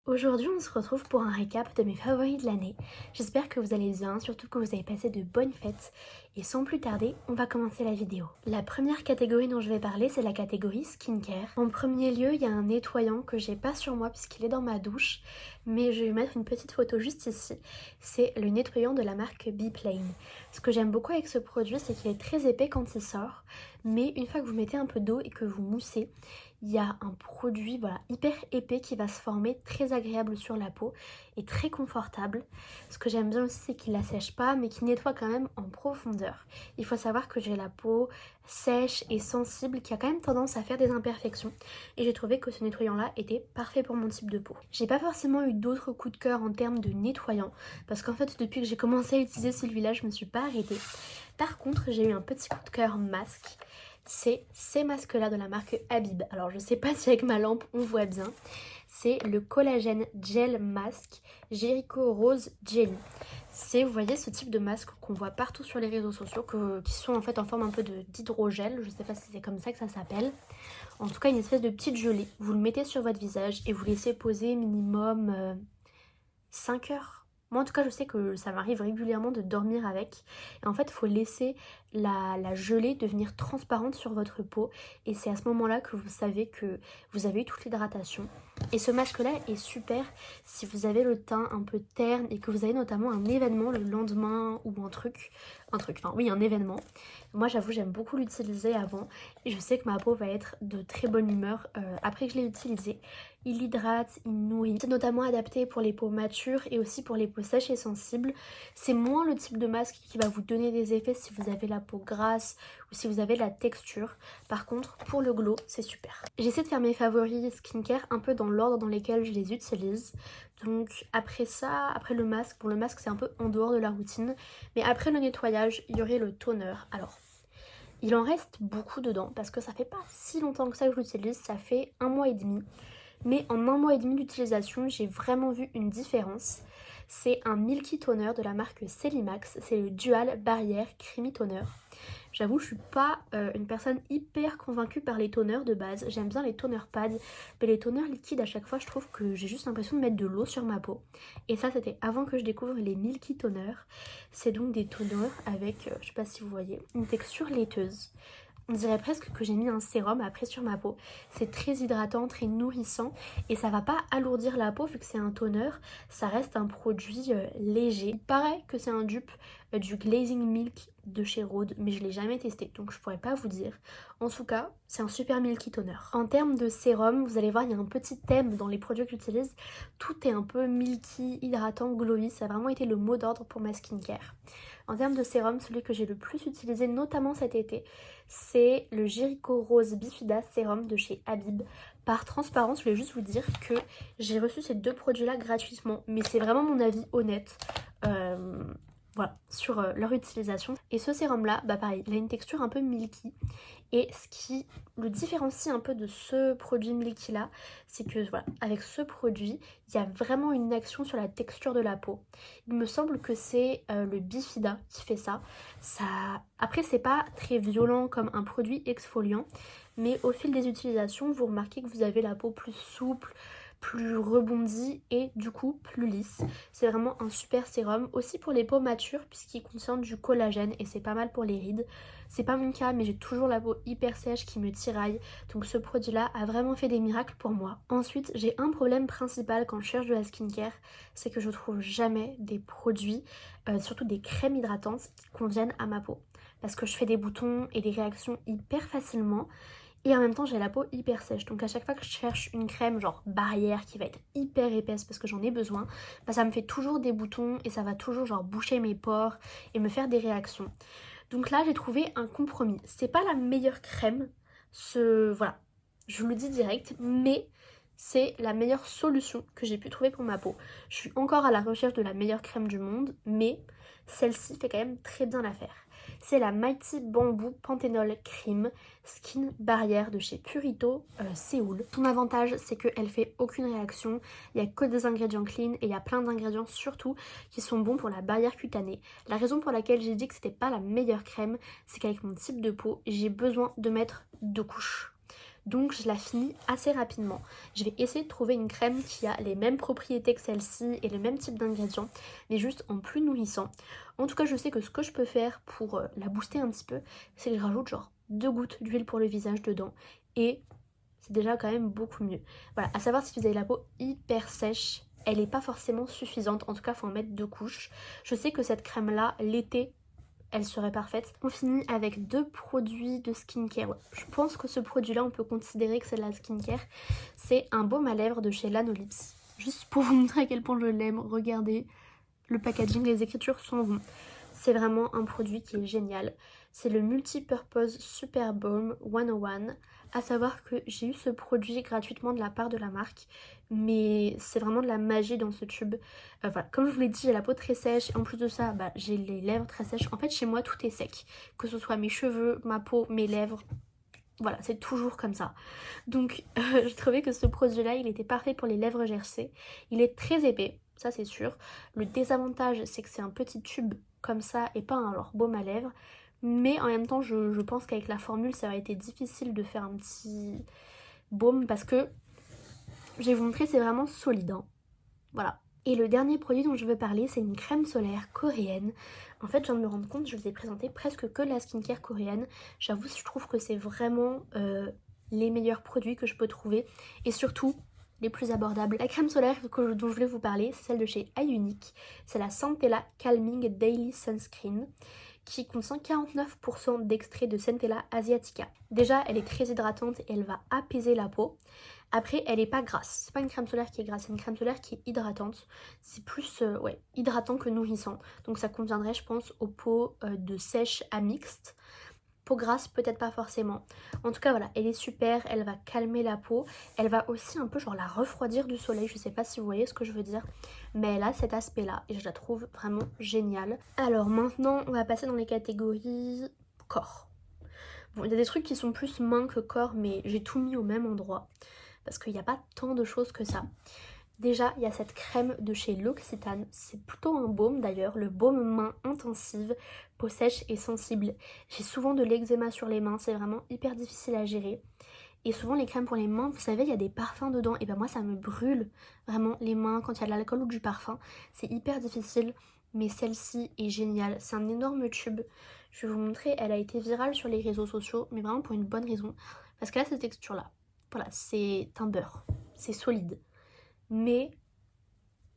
Aujourd'hui, on se retrouve pour un récap de mes favoris de l'année. J'espère que vous allez bien, surtout que vous avez passé de bonnes fêtes. Et sans plus tarder, on va commencer la vidéo. La première catégorie dont je vais parler, c'est la catégorie skincare. En premier lieu, il y a un nettoyant que j'ai pas sur moi puisqu'il est dans ma douche, mais je vais mettre une petite photo juste ici. C'est le nettoyant de la marque Beplane. Ce que j'aime beaucoup avec ce produit, c'est qu'il est très épais quand il sort, mais une fois que vous mettez un peu d'eau et que vous moussez, il y a un produit hyper épais qui va se former, très agréable sur la peau et très confortable. Ce que j'aime bien aussi, c'est qu'il ne la sèche pas mais qu'il nettoie quand même en profondeur. Il faut savoir que j'ai la peau sèche et sensible qui a quand même tendance à faire des imperfections et j'ai trouvé que ce nettoyant là était parfait pour mon type de peau. J'ai pas forcément eu d'autres coups de cœur en termes de nettoyant parce qu'en fait depuis que j'ai commencé à utiliser celui-là je me suis pas arrêtée. Par contre j'ai eu un petit coup de cœur masque. C'est ces masques là de la marque Habib. Alors je sais pas si avec ma lampe on voit bien. C'est le collagène gel masque Jericho Rose Jelly. C'est, vous voyez, ce type de masque qu'on voit partout sur les réseaux sociaux, qui sont en fait en forme un peu d'hydrogel. Je sais pas si c'est comme ça que ça s'appelle. En tout cas, une espèce de petite gelée. Vous le mettez sur votre visage et vous laissez poser minimum 5 heures. Moi en tout cas je sais que ça m'arrive régulièrement de dormir avec. Et en fait il faut laisser la gelée devenir transparente sur votre peau. Et c'est à ce moment-là que vous savez que vous avez eu toute l'hydratation. Et ce masque-là est super si vous avez le teint un peu terne et que vous avez notamment un événement le lendemain ou un événement. Moi j'avoue j'aime beaucoup l'utiliser avant et je sais que ma peau va être de très bonne humeur après que je l'ai utilisé. Il hydrate, il nourrit. C'est notamment adapté pour les peaux matures et aussi pour les peaux sèches et sensibles. C'est moins le type de masque qui va vous donner des effets si vous avez la peau grasse ou si vous avez de la texture. Par contre, pour le glow, c'est super. J'essaie de faire mes favoris skincare un peu dans l'ordre dans lesquels je les utilise. Donc après ça, après le masque, bon le masque c'est un peu en dehors de la routine. Mais après le nettoyage, il y aurait le toner. Alors, il en reste beaucoup dedans parce que ça fait pas si longtemps que ça que je l'utilise, ça fait 1 mois et demi. Mais en 1 mois et demi d'utilisation, j'ai vraiment vu une différence. C'est un Milky Toner de la marque Celimax. C'est le Dual Barrière Creamy Toner. J'avoue, je suis pas une personne hyper convaincue par les toners de base. J'aime bien les toners pads, mais les toners liquides, à chaque fois, je trouve que j'ai juste l'impression de mettre de l'eau sur ma peau. Et ça, c'était avant que je découvre les Milky Toners. C'est donc des toners avec, je sais pas si vous voyez, une texture laiteuse. On dirait presque que j'ai mis un sérum après sur ma peau. C'est très hydratant, très nourrissant et ça va pas alourdir la peau vu que c'est un toner. Ça reste un produit léger. Il paraît que c'est un dupe du Glazing Milk de chez Rhode, mais je l'ai jamais testé donc je pourrais pas vous dire. En tout cas, c'est un super milky toner. En termes de sérum, vous allez voir, il y a un petit thème dans les produits que j'utilise. Tout est un peu milky, hydratant, glowy. Ça a vraiment été le mot d'ordre pour ma skincare. En termes de sérum, celui que j'ai le plus utilisé, notamment cet été, c'est le Jericho Rose Bifida Sérum de chez Habib. Par transparence, je voulais juste vous dire que j'ai reçu ces deux produits-là gratuitement, mais c'est vraiment mon avis honnête. Voilà, sur leur utilisation. Et ce sérum là, bah pareil, il a une texture un peu milky. Et ce qui le différencie un peu de ce produit milky là, c'est que voilà, avec ce produit, il y a vraiment une action sur la texture de la peau. Il me semble que c'est le Bifida qui fait ça. Après, c'est pas très violent comme un produit exfoliant, mais au fil des utilisations, vous remarquez que vous avez la peau plus souple, plus rebondie et du coup plus lisse. C'est vraiment un super sérum aussi pour les peaux matures puisqu'il contient du collagène et c'est pas mal pour les rides. C'est pas mon cas mais j'ai toujours la peau hyper sèche qui me tiraille, donc ce produit là a vraiment fait des miracles pour moi. Ensuite, j'ai un problème principal quand je cherche de la skincare, c'est que je trouve jamais des produits, surtout des crèmes hydratantes qui conviennent à ma peau. Parce que je fais des boutons et des réactions hyper facilement. Et en même temps j'ai la peau hyper sèche, donc à chaque fois que je cherche une crème genre barrière qui va être hyper épaisse parce que j'en ai besoin, bah ça me fait toujours des boutons et ça va toujours genre boucher mes pores et me faire des réactions. Donc là j'ai trouvé un compromis. C'est pas la meilleure crème, voilà, je vous le dis direct, mais c'est la meilleure solution que j'ai pu trouver pour ma peau. Je suis encore à la recherche de la meilleure crème du monde, mais celle-ci fait quand même très bien l'affaire. C'est la Mighty Bamboo Panthenol Cream Skin Barrière de chez Purito Séoul. Son avantage, c'est qu'elle fait aucune réaction, il n'y a que des ingrédients clean et il y a plein d'ingrédients surtout qui sont bons pour la barrière cutanée. La raison pour laquelle j'ai dit que c'était pas la meilleure crème, c'est qu'avec mon type de peau, j'ai besoin de mettre 2 couches. donc je la finis assez rapidement. Je vais essayer de trouver une crème qui a les mêmes propriétés que celle-ci et le même type d'ingrédients, mais juste en plus nourrissant. En tout cas, je sais que ce que je peux faire pour la booster un petit peu, c'est que je rajoute genre 2 gouttes d'huile pour le visage dedans et c'est déjà quand même beaucoup mieux. Voilà, à savoir si vous avez la peau hyper sèche, elle n'est pas forcément suffisante, en tout cas il faut en mettre 2 couches. Je sais que cette crème là, l'été, elle serait parfaite. On finit avec 2 produits de skincare. Ouais, je pense que ce produit là on peut considérer que c'est de la skincare. C'est un baume à lèvres de chez Lanolips. Juste pour vous montrer à quel point je l'aime, regardez le packaging, les écritures sont bons. C'est vraiment un produit qui est génial. C'est le Multipurpose Super Balm 101. À savoir que j'ai eu ce produit gratuitement de la part de la marque, mais c'est vraiment de la magie dans ce tube. Voilà, comme je vous l'ai dit, j'ai la peau très sèche et en plus de ça, j'ai les lèvres très sèches. En fait, chez moi, tout est sec, que ce soit mes cheveux, ma peau, mes lèvres. Voilà, c'est toujours comme ça. Donc, je trouvais que ce produit-là, il était parfait pour les lèvres gercées. Il est très épais, ça c'est sûr. Le désavantage, c'est que c'est un petit tube comme ça et pas un baume à lèvres. Mais en même temps, je pense qu'avec la formule, ça aurait été difficile de faire un petit baume parce que, je vais vous montrer, c'est vraiment solide, hein. Voilà. Et le dernier produit dont je veux parler, c'est une crème solaire coréenne. En fait, je viens de me rendre compte, je vous ai présenté presque que de la skincare coréenne. J'avoue, je trouve que c'est vraiment les meilleurs produits que je peux trouver. Et surtout, les plus abordables. La crème solaire dont je voulais vous parler, c'est celle de chez iUnique. C'est la Centella Calming Daily Sunscreen, qui contient 49% d'extrait de Centella asiatica. Déjà, elle est très hydratante et elle va apaiser la peau. Après, elle est pas grasse. C'est pas une crème solaire qui est grasse, c'est une crème solaire qui est hydratante. C'est plus hydratant que nourrissant. Donc ça conviendrait, je pense, aux peaux de sèche à mixte. Peau grasse, peut-être pas forcément. En tout cas, voilà, elle est super, elle va calmer la peau. Elle va aussi un peu la refroidir du soleil. Je sais pas si vous voyez ce que je veux dire. Mais elle a cet aspect-là et je la trouve vraiment géniale. Alors maintenant, on va passer dans les catégories corps. Bon, il y a des trucs qui sont plus mains que corps, mais j'ai tout mis au même endroit. Parce qu'il n'y a pas tant de choses que ça. Déjà, il y a cette crème de chez L'Occitane, c'est plutôt un baume d'ailleurs, le baume main intensive, peau sèche et sensible. J'ai souvent de l'eczéma sur les mains, c'est vraiment hyper difficile à gérer. Et souvent les crèmes pour les mains, vous savez, il y a des parfums dedans, et ben moi ça me brûle vraiment les mains quand il y a de l'alcool ou du parfum. C'est hyper difficile, mais celle-ci est géniale, c'est un énorme tube. Je vais vous montrer, elle a été virale sur les réseaux sociaux, mais vraiment pour une bonne raison. Parce qu'elle a cette texture-là. Voilà, c'est un beurre, c'est solide. Mais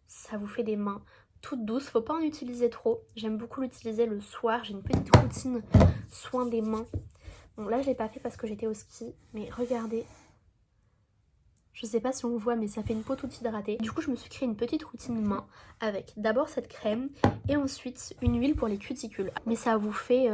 ça vous fait des mains toutes douces, faut pas en utiliser trop. J'aime beaucoup l'utiliser le soir, j'ai une petite routine soin des mains. Bon là je l'ai pas fait parce que j'étais au ski, mais regardez. Je sais pas si on voit, mais ça fait une peau toute hydratée. Du coup je me suis créé une petite routine main avec d'abord cette crème et ensuite une huile pour les cuticules. Mais ça vous fait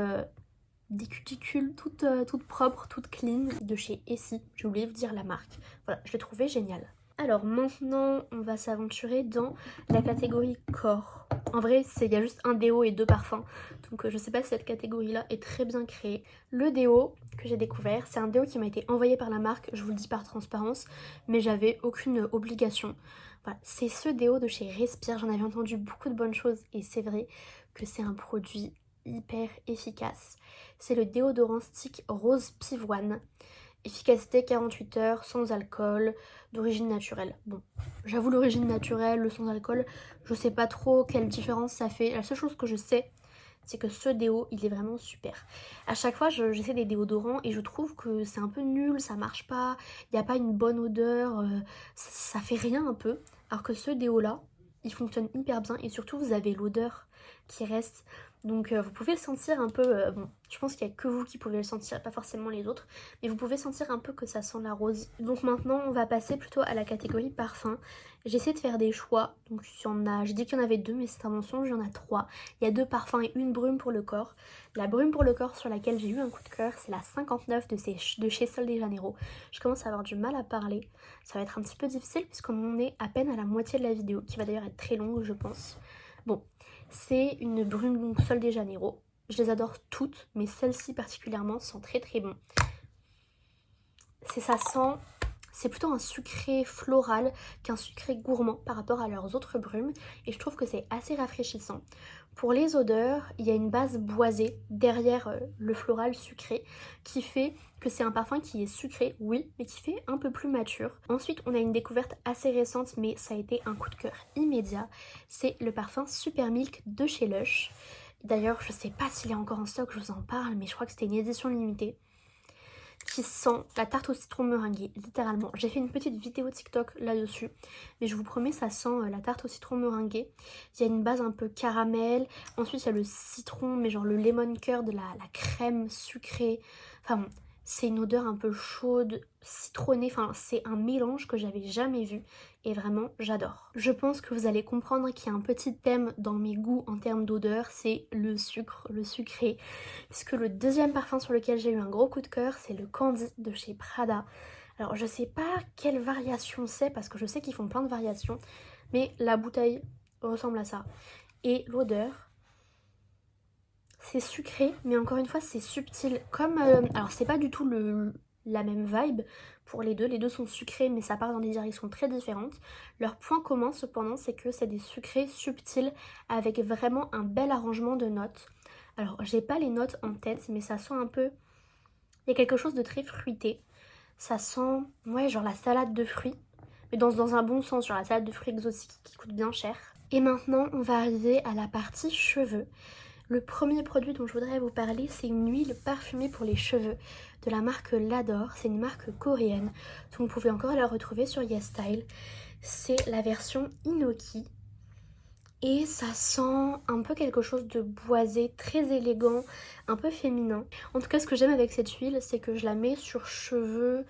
des cuticules toutes propres, toutes clean de chez Essie. J'ai oublié de vous dire la marque. Voilà, je l'ai trouvé génial. Alors maintenant, on va s'aventurer dans la catégorie corps. En vrai, il y a juste un déo et 2 parfums. Donc je sais pas si cette catégorie-là est très bien créée. Le déo que j'ai découvert, c'est un déo qui m'a été envoyé par la marque, je vous le dis par transparence, mais j'avais aucune obligation. Voilà, c'est ce déo de chez Respire, j'en avais entendu beaucoup de bonnes choses et c'est vrai que c'est un produit hyper efficace. C'est le déodorant stick rose pivoine. Efficacité 48 heures, sans alcool, d'origine naturelle. Bon, j'avoue l'origine naturelle, le sans alcool, je sais pas trop quelle différence ça fait. La seule chose que je sais, c'est que ce déo, il est vraiment super. À chaque fois, j'essaie des déodorants et je trouve que c'est un peu nul, ça marche pas, il n'y a pas une bonne odeur, ça fait rien un peu. Alors que ce déo-là, il fonctionne hyper bien et surtout, vous avez l'odeur qui reste. Donc vous pouvez le sentir un peu, bon, je pense qu'il n'y a que vous qui pouvez le sentir, pas forcément les autres, mais vous pouvez sentir un peu que ça sent la rose. Donc maintenant, on va passer plutôt à la catégorie parfum. J'essaie de faire des choix, donc il y en a, je dis qu'il y en avait 2, mais c'est un mensonge, il y en a 3. Il y a 2 parfums et une brume pour le corps. La brume pour le corps sur laquelle j'ai eu un coup de cœur, c'est la 59 de chez Sol de Janeiro. Je commence à avoir du mal à parler, ça va être un petit peu difficile puisqu'on est à peine à la moitié de la vidéo, qui va d'ailleurs être très longue je pense. Bon, c'est une brume donc Sol de Janeiro. Je les adore toutes, mais celle-ci particulièrement sent très très bon. Ça sent c'est plutôt un sucré floral qu'un sucré gourmand par rapport à leurs autres brumes et je trouve que c'est assez rafraîchissant. Pour les odeurs, il y a une base boisée derrière le floral sucré qui fait que c'est un parfum qui est sucré, oui, mais qui fait un peu plus mature. Ensuite, on a une découverte assez récente, mais ça a été un coup de cœur immédiat. C'est le parfum Super Milk de chez Lush. D'ailleurs, je sais pas s'il est encore en stock, je vous en parle, mais je crois que c'était une édition limitée. Qui sent la tarte au citron meringuée, littéralement. J'ai fait une petite vidéo TikTok là-dessus, mais je vous promets, ça sent la tarte au citron meringuée. Il y a une base un peu caramel, ensuite il y a le citron, mais genre le lemon curd, la crème sucrée. Enfin bon, c'est une odeur un peu chaude, citronnée, enfin c'est un mélange que j'avais jamais vu et vraiment j'adore. Je pense que vous allez comprendre qu'il y a un petit thème dans mes goûts en termes d'odeur, c'est le sucre, le sucré. Puisque le deuxième parfum sur lequel j'ai eu un gros coup de cœur, c'est le Candy de chez Prada. Alors je sais pas quelle variation c'est parce que je sais qu'ils font plein de variations, mais la bouteille ressemble à ça. Et l'odeur, c'est sucré, mais encore une fois c'est subtil. Comme alors c'est pas du tout la même vibe pour les deux sont sucrés mais ça part dans des directions très différentes. Leur point commun cependant c'est que c'est des sucrés subtils avec vraiment un bel arrangement de notes. Alors j'ai pas les notes en tête mais ça sent un peu, il y a quelque chose de très fruité. Ça sent, ouais, genre la salade de fruits, mais dans un bon sens, genre la salade de fruits exotique qui coûte bien cher. Et maintenant on va arriver à la partie cheveux. Le premier produit dont je voudrais vous parler, c'est une huile parfumée pour les cheveux de la marque L'Adore. C'est une marque coréenne, donc vous pouvez encore la retrouver sur YesStyle. C'est la version Inoki. Et ça sent un peu quelque chose de boisé, très élégant, un peu féminin. En tout cas, ce que j'aime avec cette huile, c'est que je la mets sur cheveux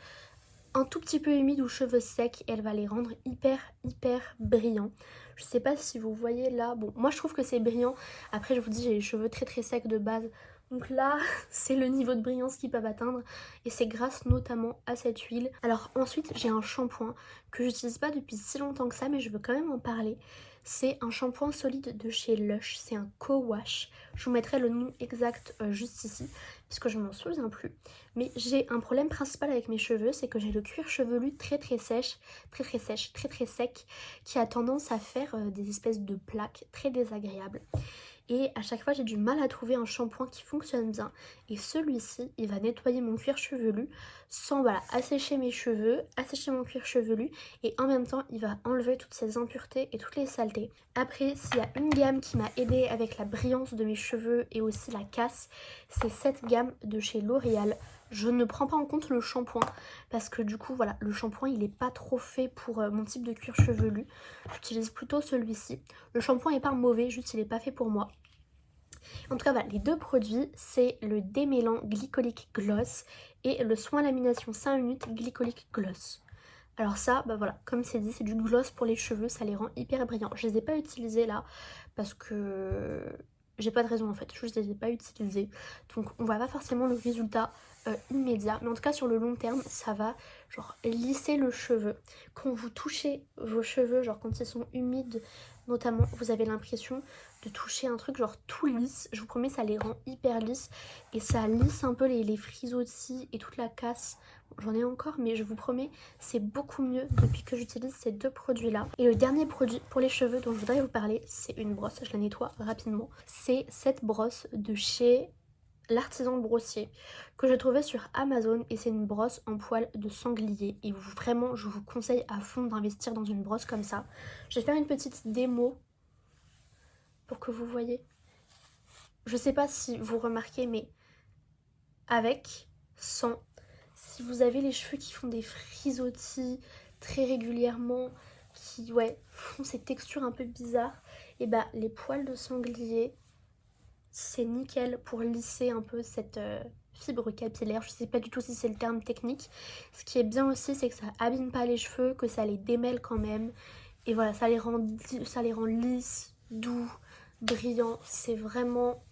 un tout petit peu humides ou cheveux secs. Et elle va les rendre hyper brillants. Je sais pas si vous voyez là. Bon, moi je trouve que c'est brillant. Après, je vous dis, j'ai les cheveux très secs de base. Donc là, c'est le niveau de brillance qu'ils peuvent atteindre. Et c'est grâce notamment à cette huile. Alors ensuite, j'ai un shampoing que j'utilise pas depuis si longtemps que ça, mais je veux quand même en parler. C'est un shampoing solide de chez Lush, c'est un co-wash. Je vous mettrai le nom exact juste ici, puisque je m'en souviens plus. Mais j'ai un problème principal avec mes cheveux, c'est que j'ai le cuir chevelu très sèche, très sec, qui a tendance à faire des espèces de plaques très désagréables. Et à chaque fois j'ai du mal à trouver un shampoing qui fonctionne bien. Et celui-ci, il va nettoyer mon cuir chevelu sans voilà, assécher mes cheveux, assécher mon cuir chevelu. Et en même temps, il va enlever toutes ces impuretés et toutes les saletés. Après, s'il y a une gamme qui m'a aidée avec la brillance de mes cheveux et aussi la casse, c'est cette gamme de chez L'Oréal. Je ne prends pas en compte le shampoing parce que du coup voilà, le shampoing il est pas trop fait pour mon type de cuir chevelu. J'utilise plutôt celui-ci. Le shampoing est pas mauvais, juste il est pas fait pour moi. En tout cas voilà, les deux produits c'est le démêlant glycolique gloss et le soin lamination 5 minutes glycolique gloss. Alors ça, bah voilà, comme c'est dit, c'est du gloss pour les cheveux, ça les rend hyper brillants. Je les ai pas utilisés là parce que j'ai pas de raison en fait, je les ai pas utilisés. Donc on voit pas forcément le résultat immédiat, mais en tout cas sur le long terme, ça va genre lisser le cheveu. Quand vous touchez vos cheveux, genre quand ils sont humides notamment, vous avez l'impression de toucher un truc genre tout lisse. Je vous promets, ça les rend hyper lisses et ça lisse un peu les frisottis et toute la casse. J'en ai encore, mais je vous promets, c'est beaucoup mieux depuis que j'utilise ces deux produits-là. Et le dernier produit pour les cheveux dont je voudrais vous parler, c'est une brosse. Je la nettoie rapidement. C'est cette brosse de chez l'Artisan Brossier que j'ai trouvée sur Amazon et c'est une brosse en poil de sanglier. Et vraiment, je vous conseille à fond d'investir dans une brosse comme ça. Je vais faire une petite démo pour que vous voyez. Je sais pas si vous remarquez, mais avec, sans... Si vous avez les cheveux qui font des frisottis très régulièrement, qui font ces textures un peu bizarres, et bah les poils de sanglier, c'est nickel pour lisser un peu cette fibre capillaire. Je sais pas du tout si c'est le terme technique. Ce qui est bien aussi, c'est que ça abîme pas les cheveux, que ça les démêle quand même. Et voilà, ça les rend lisses, doux, brillants. C'est vraiment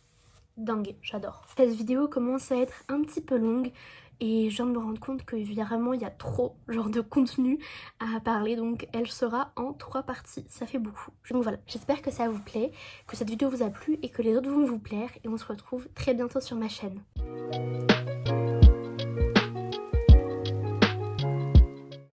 dingue, j'adore. Cette vidéo commence à être un petit peu longue et je viens de me rendre compte que vraiment il y a trop genre de contenu à parler, donc elle sera en 3 parties, ça fait beaucoup. Donc voilà, j'espère que ça vous plaît, que cette vidéo vous a plu et que les autres vont vous plaire et on se retrouve très bientôt sur ma chaîne.